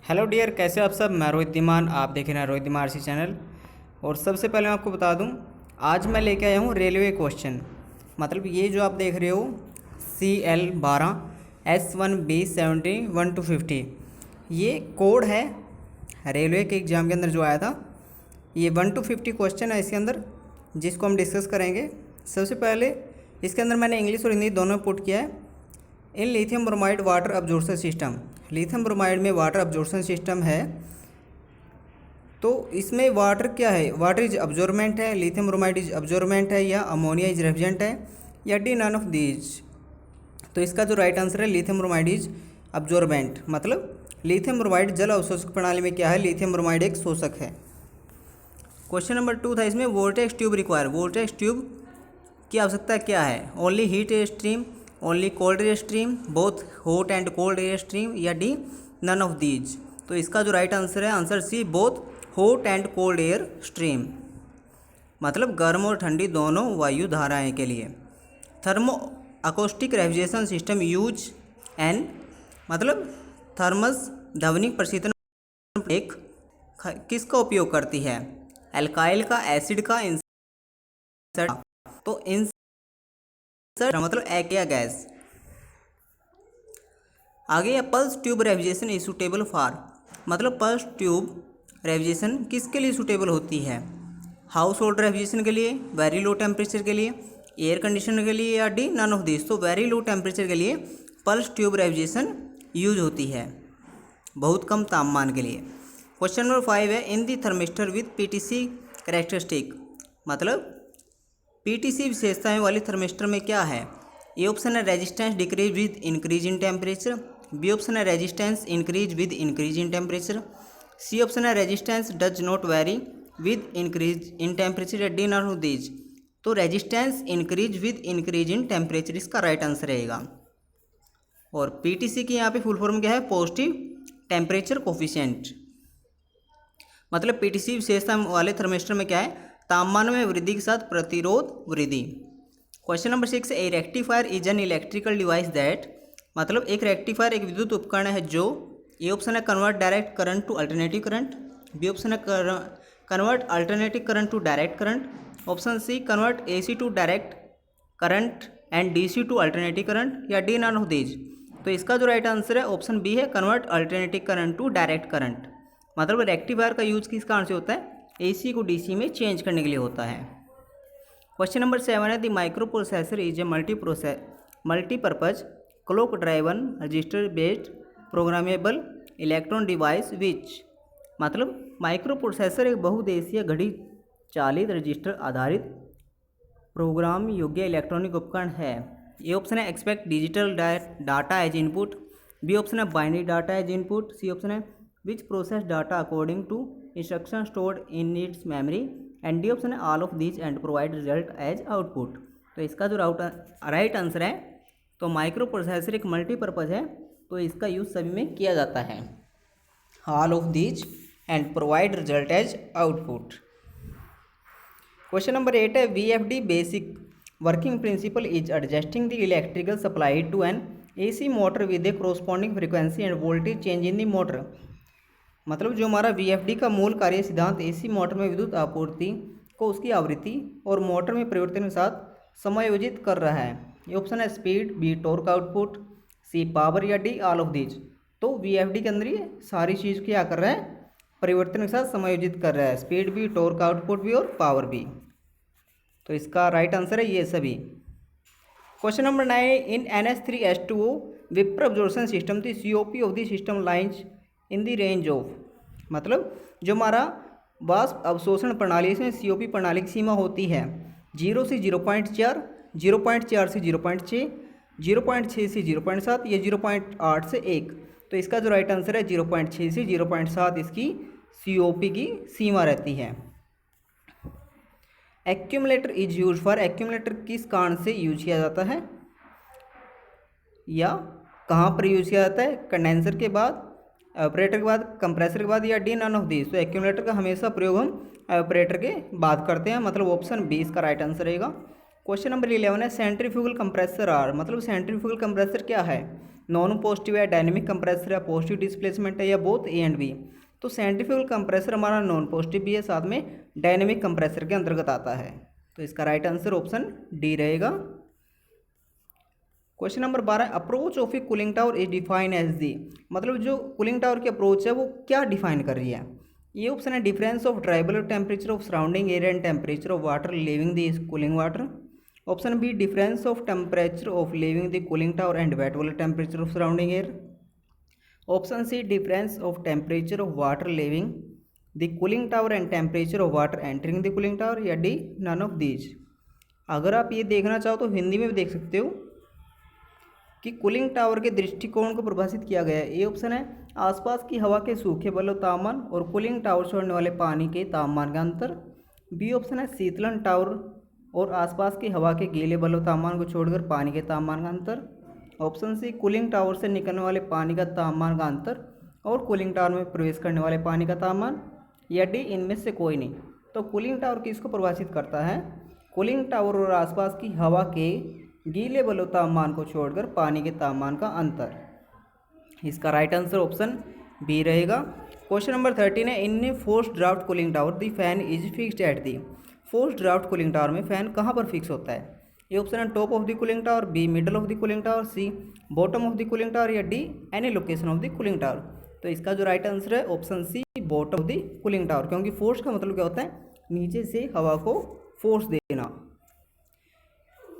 Hello dear, कैसे हो आप सब। मैं रोहित धीमान, आप देख रहे हैं रोहित धीमान आरसी चैनल। और सबसे पहले मैं आपको बता दूं, आज मैं लेके आया हूं रेलवे क्वेश्चन। मतलब ये जो आप देख रहे हो CL12S1B70 ये कोड है रेलवे के एग्ज़ाम के अंदर जो आया था। ये 1 to 50 क्वेश्चन है इसके अंदर, जिसको हम डिस्कस करेंगे। सबसे पहले इसके अंदर मैंने इंग्लिश और हिंदी दोनों पुट किया है। In lithium bromide water absorption system, lithium bromide में वाटर अब्जॉर्प्शन सिस्टम है। तो इसमें वाटर क्या है, वाटर इज अब्जॉर्बेंट है, लिथियम ब्रोमाइड इज अब्जॉर्बेंट है, या अमोनिया इज रेफ्रिजरेंट है, या डी नन ऑफ दीज। तो इसका जो राइट आंसर है लिथियम ब्रोमाइड इज अब्जॉर्बेंट। मतलब लिथियम ब्रोमाइड जल अवशोषक प्रणाली में क्या है, लिथियम ब्रोमाइड एक शोषक है। क्वेश्चन नंबर 2 था इसमें, voltage tube require, voltage tube की आवश्यकता क्या है। Only heat air stream, only cold air stream, both hot and cold air stream, या डी नन ऑफ दीज। तो इसका जो राइट आंसर है, answer C, both hot and cold air stream. मतलब गर्म और ठंडी दोनों वायु धाराएं के लिए। Thermo acoustic refrigeration system use an, मतलब थर्मस ध्वनिक प्रशीतन एक किसका उपयोग करती है, एल्काइल का, एसिड का, इंसर्ट। तो इंसर्ट मतलब एक्वा गैस। आगे है pulse tube refrigeration is suitable for, मतलब पल्स ट्यूब रेफ्रिजरेशन किसके लिए सूटेबल होती है, हाउस होल्ड रेफ्रिजरेशन के लिए, वेरी लो टेम्परेचर के लिए, एयर कंडीशनर के लिए, या डी नन ऑफ दिस। तो वेरी लो टेम्परेचर के लिए पल्स ट्यूब रेफ्रिजरेशन यूज होती है, बहुत कम तापमान के लिए। क्वेश्चन नंबर 5 है, in the thermistor with PTC characteristic, मतलब पीटीसी विशेषताएं वाली थर्मिस्टर में क्या है। ए ऑप्शन है resistance decrease with increase in temperature, B option है resistance increase with increase in temperature, C option है resistance does not vary with increase in temperature, या डी नॉट ऑफ दीज। तो resistance increase with increase in temperature इसका right answer रहेगा। और PTC की यहाँ पे फुल फॉर्म क्या है, पॉजिटिव टेम्परेचर कोफिशिएंट। मतलब पीटीसी विशेषता वाले थर्मिस्टर में क्या है, तापमान में वृद्धि के साथ प्रतिरोध वृद्धि। Question number 6, A rectifier is an electrical device that, मतलब एक रेक्टिफायर एक विद्युत उपकरण है जो, ए ऑप्शन है convert direct current to alternative current, B option है convert alternative current to direct current, option C convert AC to direct current and DC to alternative current, या डी नन ऑफ दीज। तो इसका जो right answer है option B है, convert alternative current to direct current. मतलब rectifier का use किस कारण से होता है, एसी को डीसी में चेंज करने के लिए होता है। क्वेश्चन नंबर 7 है, the micro processor is a multipurpose clock driven register based programmable electron device which, मतलब माइक्रो प्रोसेसर एक बहुउद्देशीय घड़ी चालित रजिस्टर आधारित प्रोग्राम योग्य इलेक्ट्रॉनिक उपकरण है। ए ऑप्शन है expect digital data as input, B option है binary data as input, C option है which process data according to instruction stored in its memory, and D option है all of these and provide result as output. तो इसका जो right answer है, तो micro processor एक multipurpose है, तो इसका यूज़ सभी में किया जाता है, all of these and provide result as output. Question number 8 है, VFD basic working principle is adjusting the electrical supply to an AC motor with a corresponding frequency and voltage change in the motor. मतलब जो हमारा VFD का मूल कार्य सिद्धांत AC motor में विद्युत आपूर्ति को उसकी आवृत्ति और मोटर में परिवर्तन के साथ समायोजित कर रहा है। ये ऑप्शन है स्पीड, बी टॉर्क आउटपुट, सी पावर, या डी ऑल ऑफ दीज। तो VFD के अंदर ये सारी चीज़ क्या कर रहा है, परिवर्तन के साथ समायोजित कर रहा है, स्पीड भी, टॉर्क आउटपुट भी, और पावर भी। तो इसका राइट आंसर है ये सभी। Question number 9, in NH3H2O vapour absorption system the COP of the system lines in the range of, मतलब जो हमारा वाष्प अवशोषण प्रणाली, इसमें COP प्रणाली की सीमा होती है 0 से 0.4, 0.4 से 0.6, 0.6 से 0.7, या 0.8 से 1। तो इसका जो राइट आंसर है 0.6 से 0.7 इसकी COP की सीमा रहती है। Accumulator is use for, accumulator किस कारण से यूज किया जाता है या कहाँ पर यूज किया जाता है, कंडेंसर के बाद, ऑपरेटर के बाद, कंप्रेसर के बाद, या डी नन ऑफ दिस। तो एक्यूमुलेटर का हमेशा प्रयोग हम ऑपरेटर के बाद करते हैं, मतलब ऑप्शन बी इसका राइट आंसर रहेगा। क्वेश्चन नंबर 11 है, सेंट्रीफ्यूगल कंप्रेसर आर, मतलब सेंट्रीफ्यूगल कंप्रेसर क्या है, नॉन पॉजिटिव है, डायनेमिक कंप्रेसर है, पॉजिटिव डिस्प्लेसमेंट है, या बोथ ए एंड बी। तो सेंट्रीफ्यूगल कंप्रेसर हमारा नॉन पॉजिटिव भी है, साथ में डायनेमिक कंप्रेसर के अंतर्गत आता है। तो इसका राइट आंसर ऑप्शन डी रहेगा। Question number 12, approach of a cooling tower is define as the, मतलब जो कूलिंग टावर की अप्रोच है वो क्या डिफाइन कर रही है। ये ऑप्शन है difference of dry bulb temperature of surrounding air and temperature of water leaving the cooling water. Option B difference of temperature of leaving the cooling tower and wet water temperature of surrounding air. Option C difference of temperature of water leaving the cooling tower and temperature of water entering the cooling tower, या D none of these. अगर आप ये देखना चाहो तो हिंदी में भी देख सकते हो कि कूलिंग टावर के दृष्टिकोण को परिभाषित किया गया है। ए ऑप्शन है आसपास की हवा के सूखे बल और तापमान और कूलिंग टावर छोड़ने वाले पानी के तापमान का अंतर। बी ऑप्शन है शीतलन टावर और आसपास की हवा के गीले बल और तापमान को छोड़कर पानी के तापमान का अंतर। ऑप्शन सी कूलिंग टावर से निकलने वाले पानी का तापमान का अंतर और कूलिंग टावर में प्रवेश करने वाले पानी का तापमान, या डी इनमें से कोई नहीं। तो कूलिंग टावर किसको परिभाषित करता है, कूलिंग टावर और आसपास की हवा के गीले बल और तापमान को छोड़कर पानी के तापमान का अंतर। इसका राइट आंसर ऑप्शन बी रहेगा। क्वेश्चन नंबर 13 है in forced draft cooling tower the fan is fixed at the. Forced draft cooling tower में फैन कहाँ पर फिक्स होता है। ये ऑप्शन है top of the cooling tower, B middle of the cooling tower, C bottom of the cooling tower, या D any location of the cooling tower. तो इसका जो राइट आंसर है option C bottom of the cooling tower, क्योंकि force का मतलब क्या होता है, नीचे से हवा को फोर्स देना।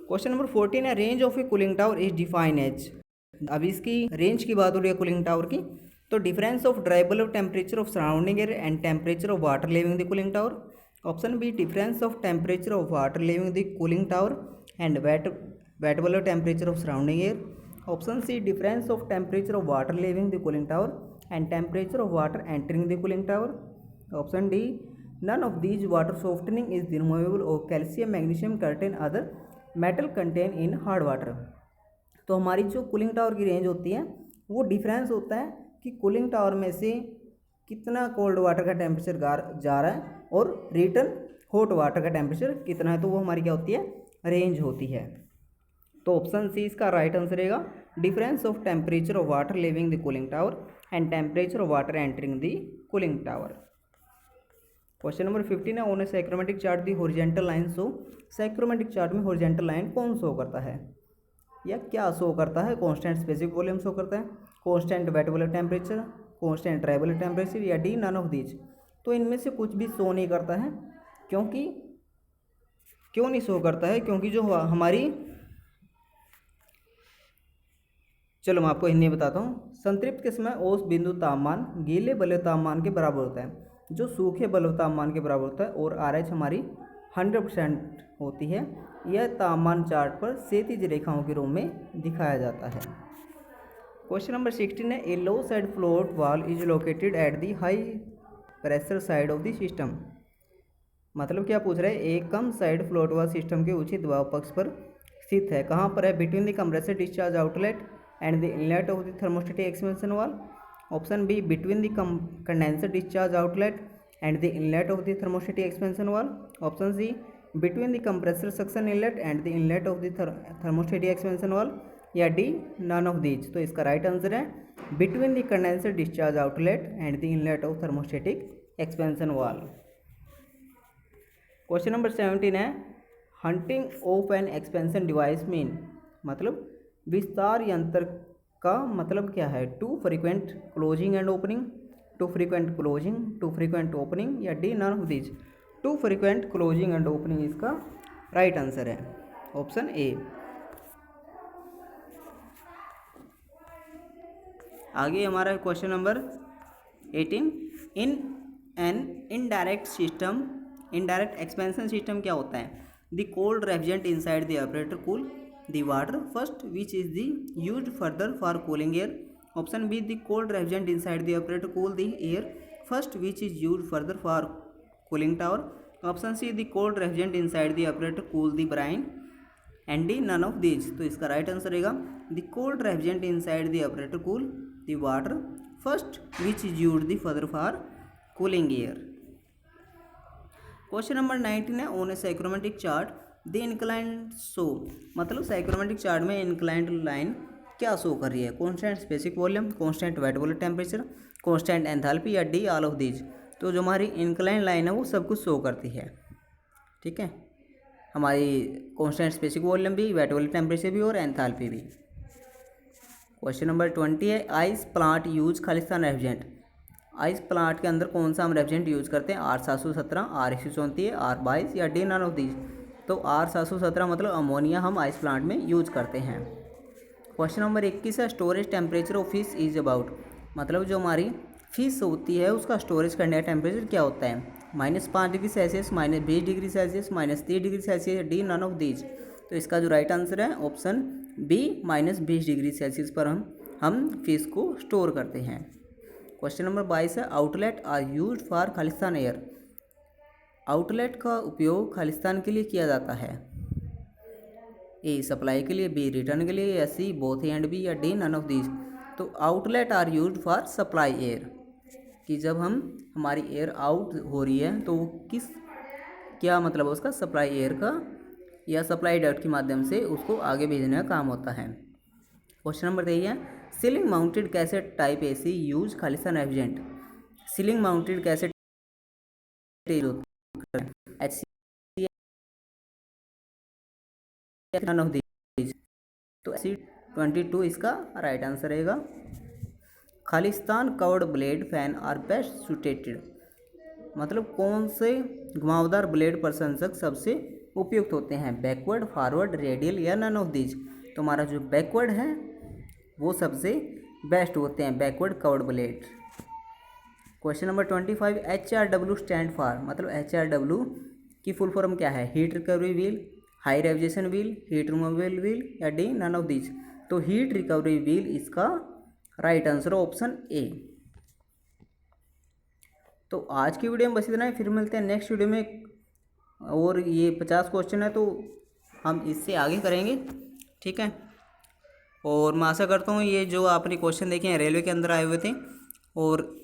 क्वेश्चन नंबर 14 है range of a cooling tower is define as. अब इसकी रेंज की बात हो रही है कूलिंग टावर की, तो difference of dry bulb of temperature of surrounding air and temperature of water leaving the cooling tower. Option B difference of temperature of water leaving the cooling tower and wet of temperature of surrounding air. Option C difference of temperature of water leaving the cooling tower and temperature of water entering the cooling tower. Option D none of these water softening is removable और calcium magnesium contain other metal contain in hard water. तो हमारी जो cooling tower की range होती है वो difference होता है कि कूलिंग टावर में से कितना कोल्ड वाटर का टेम्परेचर जा रहा है और रिटर्न हॉट वाटर का टेम्परेचर कितना है, तो वो हमारी क्या होती है, रेंज होती है। तो ऑप्शन सी इसका राइट आंसर रहेगा difference of temperature of water leaving the cooling tower and temperature of water entering the cooling tower. Question number 15 है on a psychrometric chart the horizontal line show. Psychrometric chart में horizontal line कौन show करता है या क्या show करता है, constant specific volume show करता है, कांस्टेंट वेट वाला टेम्परेचर, कांस्टेंट ड्राई वाला टेम्परेचर, या डी नन ऑफ दीज। तो इनमें से कुछ भी शो नहीं करता है, क्योंकि क्यों नहीं शो करता है, क्योंकि जो हमारी, चलो मैं आपको हिंदी बताता हूँ। संतृप्त के समय औसत बिंदु तापमान गीले बलुई तापमान के बराबर होता है, जो सूखे बलुई तापमान के बराबर होता है, और RH हमारी 100% होती है। यह तापमान चार्ट पर क्षैतिज रेखाओं के रूप में दिखाया जाता है। क्वेश्चन नंबर 16 है A low side float valve is located at the high pressure side of the system. मतलब क्या पूछ रहा है, एक कम साइड फ्लोट वाल सिस्टम के उचित दबाव पक्ष पर स्थित है, कहाँ पर है, between the compressor discharge outlet and the inlet of the thermostatic expansion valve. Option B between the condenser discharge outlet and the inlet of the thermostatic expansion valve. Option C between the compressor suction inlet and the inlet of the thermostatic expansion valve, या D none of these. तो इसका right answer है between the condenser discharge outlet and the inlet of thermostatic expansion valve. Question number 17 है hunting of an expansion device mean, मतलब विस्तार यंत्र का मतलब क्या है, too frequent closing and opening, too frequent closing, too frequent opening, या D none of these. Too frequent closing and opening इसका राइट आंसर है, ऑप्शन ए। आगे हमारा question number 18 in an indirect system, indirect expansion system क्या होता है, the cold refrigerant inside the operator cool the water first which is the used further for cooling air. Option B the cold refrigerant inside the operator cool the air first which is used further for cooling tower. Option C the cold refrigerant inside the operator cool the brine, and D none of these. तो इसका right answer रहेगा the cold refrigerant inside the operator cool the water first which is used the further for cooling air. Question number 19 है on a psychrometric chart the inclined show, मतलब psychrometric chart में inclined line क्या show कर रही है, constant specific volume, constant wet volume temperature, constant enthalpy या D all of these. तो जो हमारी इंक्लाइन लाइन है वो सब कुछ शो करती है। ठीक है, हमारी कांस्टेंट स्पेसिफिक वॉल्यूम भी, वेट वॉल्यूम टेम्परेचर भी और एंथैल्पी भी। क्वेश्चन नंबर 20 है, आइस प्लांट यूज खालिस्तान रेफ्रिजरेंट। आइस प्लांट के अंदर कौन सा हम रेफ्रिजरेंट यूज़ करते हैं, R717, R134, R22 या डी नन ऑफ दीज। तो R717 मतलब अमोनिया हम आइस प्लांट में यूज करते हैं। क्वेश्चन नंबर 21 है, storage temperature of fish is about. मतलब जो हमारी फिश होती है उसका स्टोरेज करने का टेम्परेचर क्या होता है, -5 degree Celsius, -20 degree Celsius, -30 degree Celsius, D none of these. तो इसका जो राइट आंसर है ऑप्शन बी, -20 डिग्री सेल्सियस पर हम फिश को स्टोर करते हैं। क्वेश्चन नंबर 22 है, आउटलेट आर यूज्ड फॉर खालिस्तान एयर। आउटलेट का उपयोग खालिस्तान के लिए किया जाता है, ए सप्लाई के लिए, बी रिटर्न के लिए, या C both A and B, या डी नन ऑफ दीज। तो outlet are used for supply air, कि जब हमारी एयर आउट हो रही है तो क्या मतलब उसका, सप्लाई एयर का या सप्लाई डक्ट के माध्यम से उसको आगे भेजने का काम होता है। क्वेश्चन नंबर 23 है, ceiling mounted cassette type AC use खालिस्तान refrigerant. Ceiling mounted cassette none of these. तो C22 इसका राइट आंसर रहेगा। खालिस्तान covered blade fan are best suited. मतलब कौन से घुमावदार ब्लेड प्रशंसक सबसे उपयुक्त होते हैं, बैकवर्ड, फॉरवर्ड, रेडियल या नन ऑफ दीज। तो हमारा जो बैकवर्ड है वो सबसे बेस्ट होते हैं, backward covered blade. Question number 25, HRW stand for. मतलब HRW की फुल फॉर्म क्या है, heat recovery wheel, high refrigeration wheel, heat removal wheel, या डी नन ऑफ दीज। तो हीट रिकवरी व्हील इसका राइट आंसर ऑप्शन ए। तो आज की वीडियो में बस इतना ही, फिर मिलते हैं नेक्स्ट वीडियो में। और ये 50 क्वेश्चन है तो हम इससे आगे करेंगे। ठीक है, और मैं आशा करता हूँ ये जो आपने क्वेश्चन देखे हैं रेलवे के अंदर आए हुए थे, और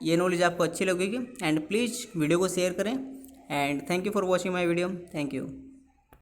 ये नॉलेज आपको अच्छी लगेगी। एंड प्लीज़ वीडियो को शेयर करें। And thank you for watching my video. Thank you.